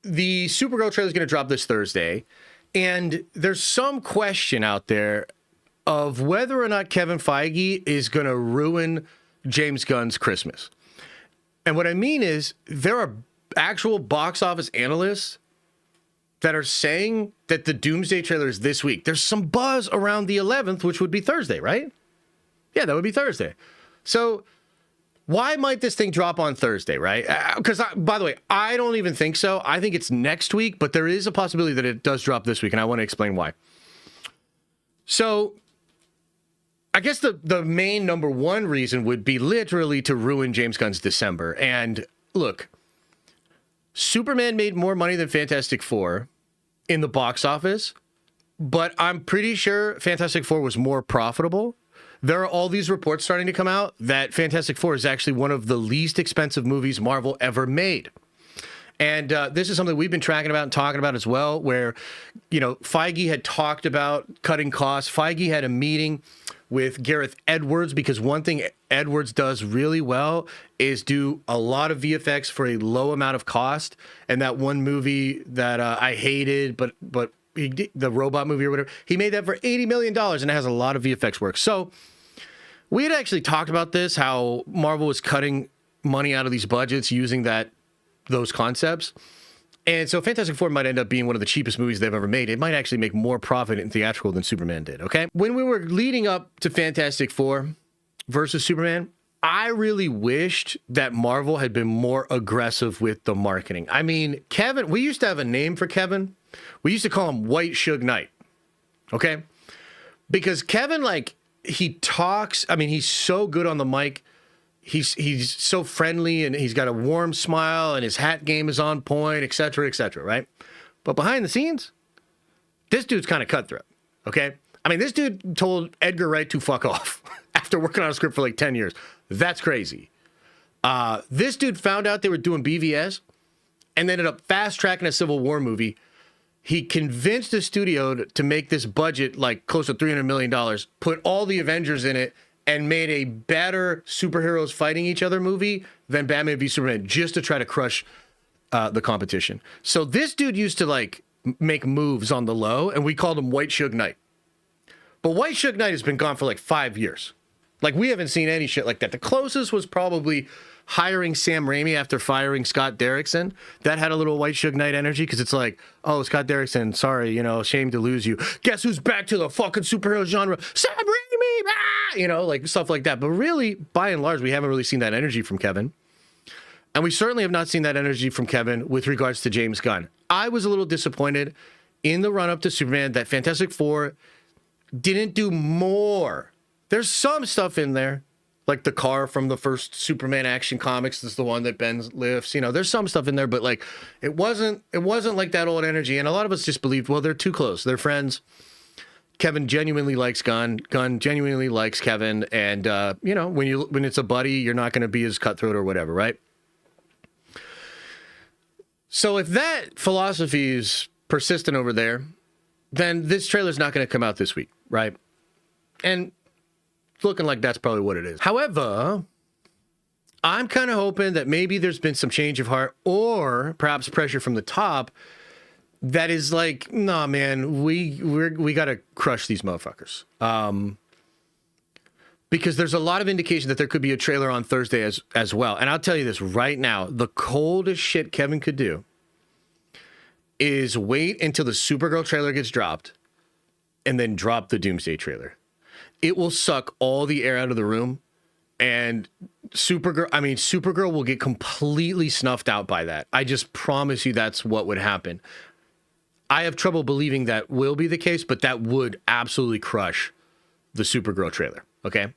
the Supergirl trailer is going to drop this Thursday, and there's some question out there of whether or not Kevin Feige is going to ruin James Gunn's Christmas. And what I mean is, there are actual box office analysts that are saying that the Doomsday trailer is this week. There's some buzz around the 11th, which would be Thursday, right? Yeah, that would be Thursday. So why might this thing drop on Thursday, right? Because, by the way, I don't even think so. I think it's next week, but there is a possibility that it does drop this week, and I want to explain why. So I guess the main number one reason would be literally to ruin James Gunn's December. And look, Superman made more money than Fantastic Four in the box office, but I'm pretty sure Fantastic Four was more profitable. There are all these reports starting to come out that Fantastic Four is actually one of the least expensive movies Marvel ever made. And this is something we've been tracking about and talking about as well, where, you know, Feige had talked about cutting costs. Feige had a meeting with Gareth Edwards, because one thing Edwards does really well is do a lot of VFX for a low amount of cost. And that one movie that I hated, but he did, the robot movie or whatever, he made that for $80 million, and it has a lot of VFX work. So we had actually talked about this, how Marvel was cutting money out of these budgets using those concepts. And so Fantastic Four might end up being one of the cheapest movies they've ever made. It might actually make more profit in theatrical than Superman did, okay? When we were leading up to Fantastic Four versus Superman, I really wished that Marvel had been more aggressive with the marketing. I mean, Kevin, we used to have a name for Kevin. We used to call him White Suge Knight, okay? Because Kevin, like, he talks, I mean, he's so good on the mic. He's so friendly, and he's got a warm smile, and his hat game is on point, et cetera, right? But behind the scenes, this dude's kind of cutthroat, okay? I mean, this dude told Edgar Wright to fuck off after working on a script for like 10 years. That's crazy. This dude found out they were doing BVS and ended up fast-tracking a Civil War movie. He convinced the studio to make this budget like close to $300 million, put all the Avengers in it, and made a better superheroes fighting each other movie than Batman v Superman, just to try to crush the competition. So this dude used to like make moves on the low, and we called him White Suge Knight. But White Suge Knight has been gone for like 5 years. Like, we haven't seen any shit like that. The closest was probably hiring Sam Raimi after firing Scott Derrickson. That had a little White Suge Knight energy, because it's like, oh, Scott Derrickson, sorry, you know, shame to lose you. Guess who's back to the fucking superhero genre? Sam Raimi! Ah! You know, like stuff like that. But really, by and large, we haven't really seen that energy from Kevin. And we certainly have not seen that energy from Kevin with regards to James Gunn. I was a little disappointed in the run-up to Superman that Fantastic Four didn't do more. There's some stuff in there, like the car from the first Superman Action Comics is the one that Ben lifts. You know, there's some stuff in there, but like it wasn't like that old energy. And a lot of us just believed, well, they're too close. They're friends. Kevin genuinely likes Gunn. Gunn genuinely likes Kevin. And you know, when it's a buddy, you're not going to be as cutthroat or whatever, right? So if that philosophy is persistent over there, then this trailer's not going to come out this week, right? And it's looking like that's probably what it is. However, I'm kind of hoping that maybe there's been some change of heart, or perhaps pressure from the top that is like, nah, man, we got to crush these motherfuckers. Because there's a lot of indication that there could be a trailer on Thursday as well. And I'll tell you this right now, the coldest shit Kevin could do is wait until the Supergirl trailer gets dropped and then drop the Doomsday trailer. It will suck all the air out of the room, and Supergirl will get completely snuffed out by that. I just promise you that's what would happen. I have trouble believing that will be the case, but that would absolutely crush the Supergirl trailer, okay?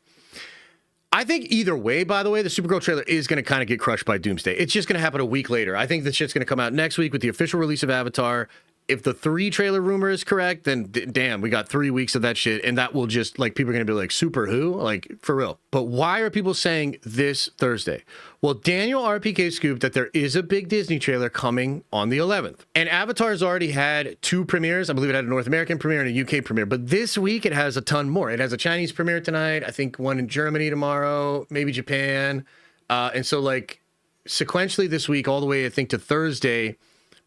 I think either way, by the way, the Supergirl trailer is going to kind of get crushed by Doomsday. It's just going to happen a week later. I think this shit's going to come out next week with the official release of Avatar. If the 3 trailer rumor is correct, then damn, we got 3 weeks of that shit, and that will just, like, people are going to be like, super who? Like, for real. But why are people saying this Thursday? Well, Daniel RPK scooped that there is a big Disney trailer coming on the 11th. And Avatar's already had 2 premieres. I believe it had a North American premiere and a UK premiere. But this week, it has a ton more. It has a Chinese premiere tonight. I think one in Germany tomorrow, maybe Japan. And so, like, sequentially this week, all the way, I think, to Thursday,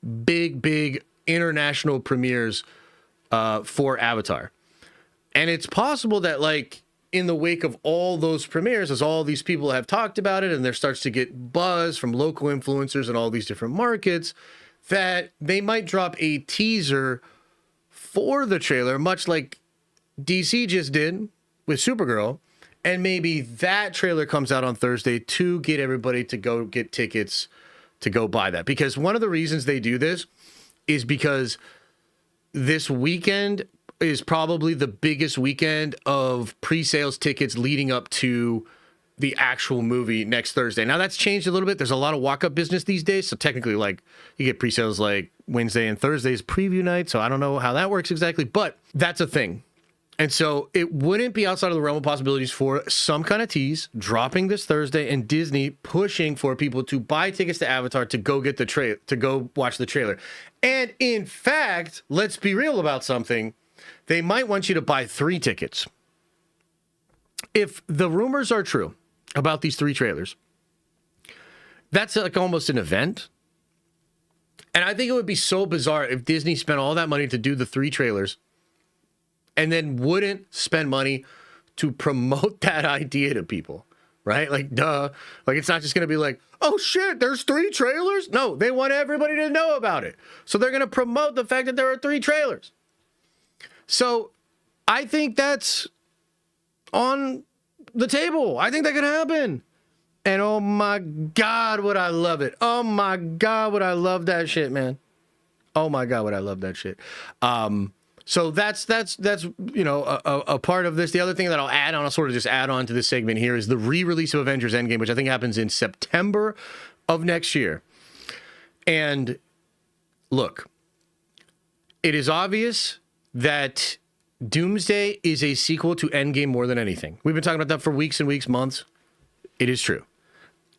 big international premieres for Avatar. And it's possible that, like, in the wake of all those premieres, as all these people have talked about it and there starts to get buzz from local influencers in all these different markets, that they might drop a teaser for the trailer, much like DC just did with Supergirl. And maybe that trailer comes out on Thursday to get everybody to go get tickets to go buy that. Because one of the reasons they do this is because this weekend is probably the biggest weekend of pre-sales tickets leading up to the actual movie next Thursday. Now that's changed a little bit. There's a lot of walk-up business these days. So technically, like, you get pre-sales like Wednesday and Thursday's preview night. So I don't know how that works exactly, but that's a thing. And so it wouldn't be outside of the realm of possibilities for some kind of tease dropping this Thursday and Disney pushing for people to buy tickets to Avatar to go get the to go watch the trailer. And in fact, let's be real about something. They might want you to buy 3 tickets. If the rumors are true about these 3 trailers, that's like almost an event. And I think it would be so bizarre if Disney spent all that money to do the 3 trailers and then wouldn't spend money to promote that idea to people, right? Like, duh. Like, it's not just going to be like, oh shit, there's 3 trailers? No, they want everybody to know about it. So they're going to promote the fact that there are 3 trailers. So I think that's on the table. I think that could happen. And oh my God, would I love it. Oh my God, would I love that shit, man. Oh my God, would I love that shit. So that's you know, a part of this. The other thing that I'll sort of just add on to this segment here is the re-release of Avengers Endgame, which I think happens in September of next year. And look, it is obvious that Doomsday is a sequel to Endgame more than anything. We've been talking about that for weeks and weeks, months. It is true.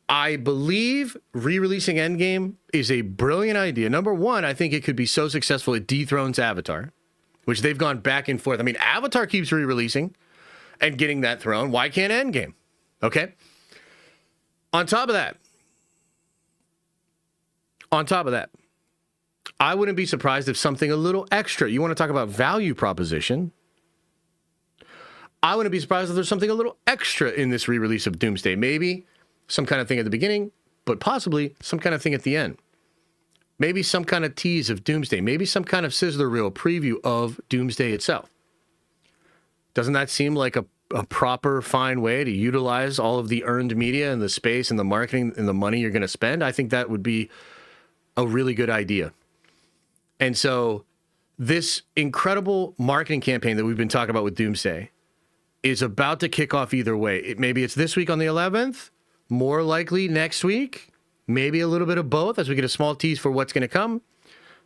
I believe re-releasing Endgame is a brilliant idea. Number one, I think it could be so successful it dethrones Avatar, which they've gone back and forth. I mean, Avatar keeps re-releasing and getting that throne. Why can't Endgame? Okay. On top of that, I wouldn't be surprised if something a little extra, you want to talk about value proposition, I wouldn't be surprised if there's something a little extra in this re-release of Doomsday. Maybe some kind of thing at the beginning, but possibly some kind of thing at the end. Maybe some kind of tease of Doomsday. Maybe some kind of sizzler reel preview of Doomsday itself. Doesn't that seem like a proper, fine way to utilize all of the earned media and the space and the marketing and the money you're going to spend? I think that would be a really good idea. And so this incredible marketing campaign that we've been talking about with Doomsday is about to kick off either way. Maybe it's this week on the 11th, more likely next week, maybe a little bit of both as we get a small tease for what's going to come.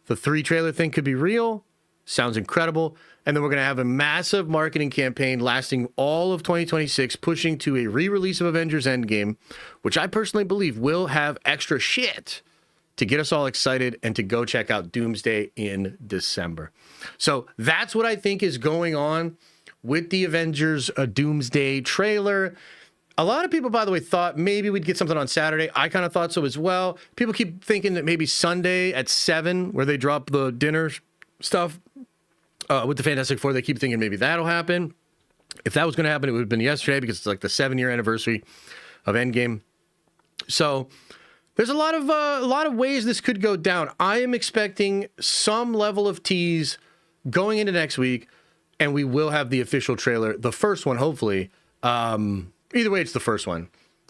The 3 trailer thing could be real. Sounds incredible. And then we're going to have a massive marketing campaign lasting all of 2026, pushing to a re-release of Avengers Endgame, which I personally believe will have extra shit to get us all excited and to go check out Doomsday in December. So that's what I think is going on with the Avengers Doomsday trailer. A lot of people, by the way, thought maybe we'd get something on Saturday. I kind of thought so as well. People keep thinking that maybe Sunday at 7, where they drop the dinner stuff with the Fantastic Four, they keep thinking maybe that'll happen. If that was going to happen, it would have been yesterday because it's like the 7-year anniversary of Endgame. So there's a lot of ways this could go down. I am expecting some level of tease going into next week, and we will have the official trailer, the first one, hopefully. Either way, it's the first one.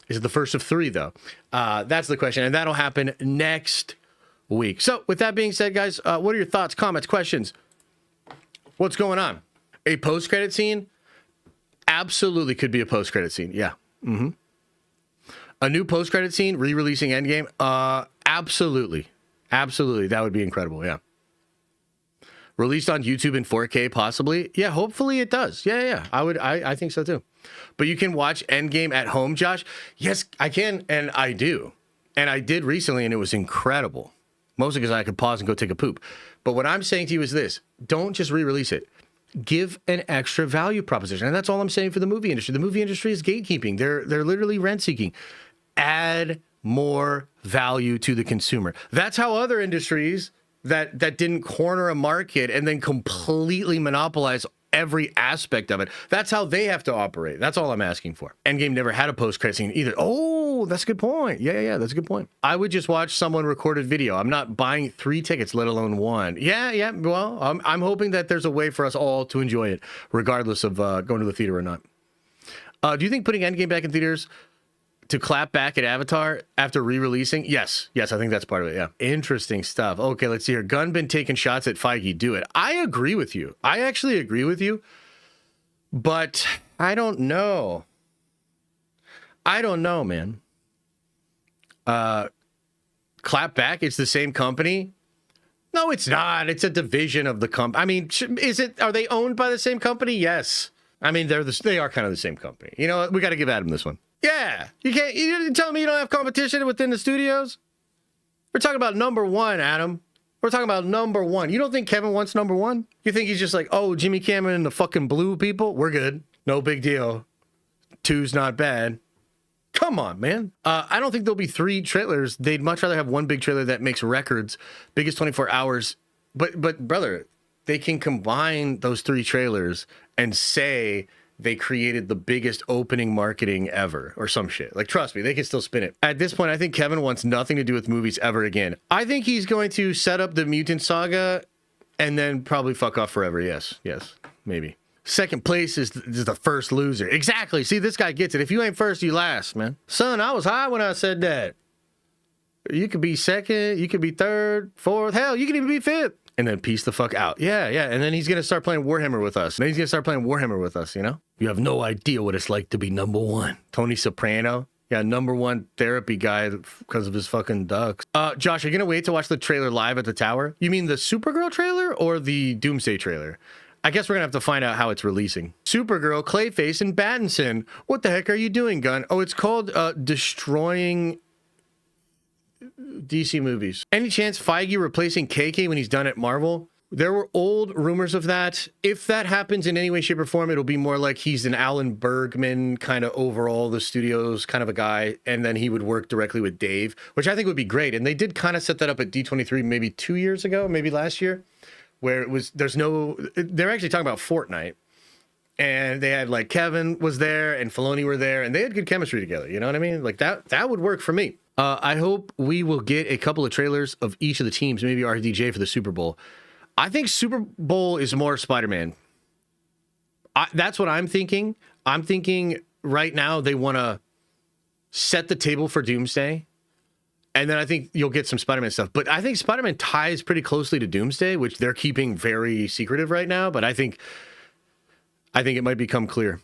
Is it the first of 3, though? That's the question, and that'll happen next week. So with that being said, guys, what are your thoughts, comments, questions? What's going on? A post-credit scene? Absolutely could be a post-credit scene. Yeah. Mm-hmm. A new post-credit scene, re-releasing Endgame? Absolutely. Absolutely. That would be incredible, yeah. Released on YouTube in 4K, possibly? Yeah, hopefully it does. Yeah. I think so too. But you can watch Endgame at home, Josh? Yes, I can, and I do. And I did recently, and it was incredible. Mostly because I could pause and go take a poop. But what I'm saying to you is this. Don't just re-release it. Give an extra value proposition. And that's all I'm saying for the movie industry. The movie industry is gatekeeping. They're literally rent-seeking. Add more value to the consumer. That's how other industries that didn't corner a market and then completely monopolize every aspect of it. That's how they have to operate. That's all I'm asking for. Endgame never had a post-credit scene either. Oh, that's a good point. Yeah, that's a good point. I would just watch someone recorded video. I'm not buying 3 tickets, let alone 1. Yeah. Well, I'm hoping that there's a way for us all to enjoy it, regardless of going to the theater or not. Do you think putting Endgame back in theaters to clap back at Avatar after re-releasing? Yes, I think that's part of it, yeah. Interesting stuff. Okay, let's see here. Gunn been taking shots at Feige. Do it. I agree with you. I actually agree with you. But I don't know. Man. Clap back, it's the same company? No, it's not. It's a division of the company. I mean, are they owned by the same company? Yes. I mean, they are kind of the same company. You know what? We got to give Adam this one. Yeah, you're telling me you don't have competition within the studios? We're talking about number 1, Adam. We're talking about number 1. You don't think Kevin wants number 1? You think he's just like, oh, Jimmy Cameron and the fucking blue people? We're good. No big deal. 2's not bad. Come on, man. I don't think there'll be 3 trailers. They'd much rather have 1 big trailer that makes records, biggest 24 hours. But brother, they can combine those 3 trailers and say they created the biggest opening marketing ever or some shit. Like, trust me, they can still spin it. At this point, I think Kevin wants nothing to do with movies ever again. I think he's going to set up the mutant saga and then probably fuck off forever. Yes, maybe. Second place is the first loser. Exactly. See, this guy gets it. If you ain't first, you last, man. Son, I was high when I said that. You could be second, you could be third, fourth, hell, you could even be fifth. And then peace the fuck out. Yeah. And then he's going to start playing Warhammer with us. You know? You have no idea what it's like to be number 1. Tony Soprano. Yeah, number 1 therapy guy because of his fucking ducks. Josh, are you going to wait to watch the trailer live at the tower? You mean the Supergirl trailer or the Doomsday trailer? I guess we're going to have to find out how it's releasing. Supergirl, Clayface, and Battinson. What the heck are you doing, Gunn? Oh, it's called Destroying DC movies. Any chance Feige replacing KK when he's done at Marvel? There were old rumors of that. If that happens in any way, shape, or form, it'll be more like he's an Alan Bergman kind of overall the studios kind of a guy, and then he would work directly with Dave, which I think would be great. And they did kind of set that up at D23 maybe 2 years ago, maybe last year, where they're actually talking about Fortnite. And they had like Kevin was there and Filoni were there, and they had good chemistry together. You know what I mean? Like that would work for me. I hope we will get a couple of trailers of each of the teams, maybe RDJ for the Super Bowl. I think Super Bowl is more Spider-Man. That's what I'm thinking. I'm thinking right now they want to set the table for Doomsday. And then I think you'll get some Spider-Man stuff. But I think Spider-Man ties pretty closely to Doomsday, which they're keeping very secretive right now. But I think it might become clear.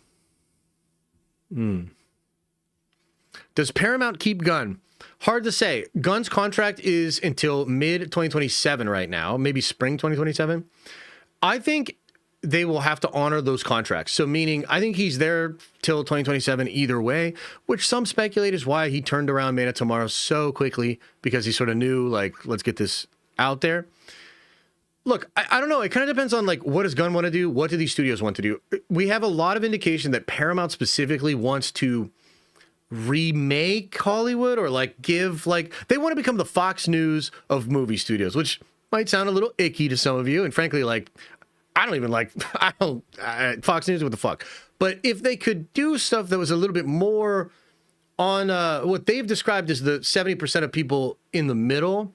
Does Paramount keep Gunn? Hard to say. Gunn's contract is until mid-2027 right now, maybe spring 2027. I think they will have to honor those contracts. So meaning, I think he's there till 2027 either way, which some speculate is why he turned around Man of Tomorrow so quickly, because he sort of knew, like, let's get this out there. Look, I don't know. It kind of depends on, like, what does Gunn want to do? What do these studios want to do? We have a lot of indication that Paramount specifically wants to remake Hollywood, or like give, like, they want to become the Fox News of movie studios, which might sound a little icky to some of you. And frankly, like, Fox News, what the fuck? But if they could do stuff that was a little bit more on what they've described as the 70% of people in the middle.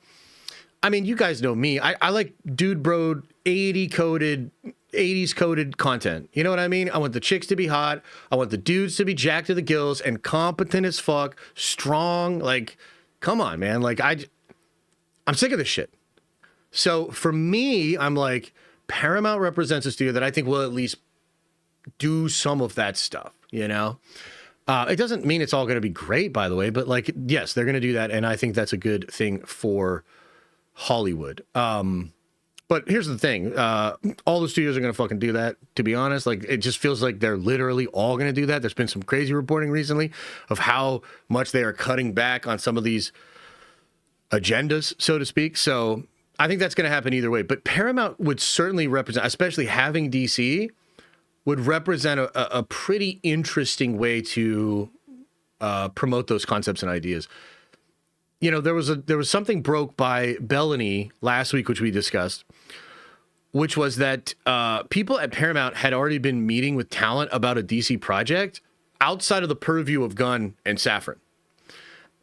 I mean, you guys know me. I like dude bro 80s coded content. You know what I mean? I want the chicks to be hot. I want the dudes to be jacked to the gills and competent as fuck, strong. Like, come on, man. Like, I'm sick of this shit. So for me, I'm like, Paramount represents a studio that I think will at least do some of that stuff, you know? It doesn't mean it's all going to be great, by the way, but like, yes, they're going to do that. And I think that's a good thing for Hollywood. But here's the thing. All the studios are going to fucking do that, to be honest. Like, it just feels like they're literally all going to do that. There's been some crazy reporting recently of how much they are cutting back on some of these agendas, so to speak. So I think that's going to happen either way. But Paramount would certainly represent, especially having DC, would represent a pretty interesting way to promote those concepts and ideas. there was something broke by Bellany last week, which we discussed, which was that people at Paramount had already been meeting with talent about a DC project outside of the purview of Gunn and Safran.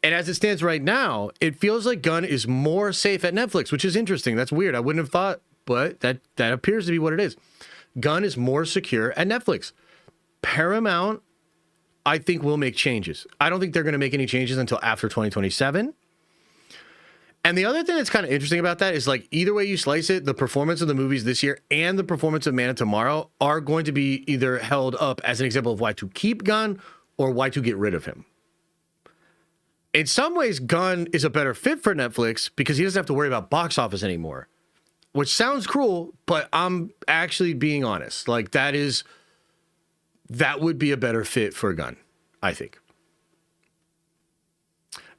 And as it stands right now, it feels like Gunn is more safe at Netflix, which is interesting. That's weird. I wouldn't have thought, but that appears to be what it is. Gunn is more secure at Netflix. Paramount, I think, will make changes. I don't think they're going to make any changes until after 2027. And the other thing that's kind of interesting about that is, like, either way you slice it, the performance of the movies this year and the performance of Man of Tomorrow are going to be either held up as an example of why to keep Gunn or why to get rid of him. In some ways, Gunn is a better fit for Netflix because he doesn't have to worry about box office anymore, which sounds cruel, but I'm actually being honest. Like, that would be a better fit for Gunn, I think.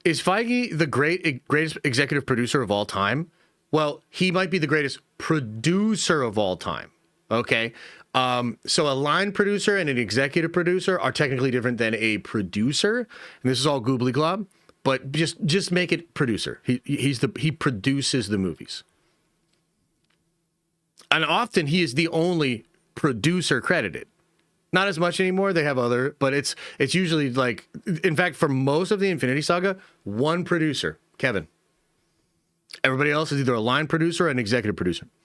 Is Feige the greatest executive producer of all time? Well, he might be the greatest producer of all time. Okay. So a line producer and an executive producer are technically different than a producer. And this is all goobly glob, but just make it producer. He produces the movies. And often he is the only producer credited. Not as much anymore. They have other, but it's usually, like, in fact, for most of the Infinity Saga, one producer, Kevin. Everybody else is either a line producer or an executive producer.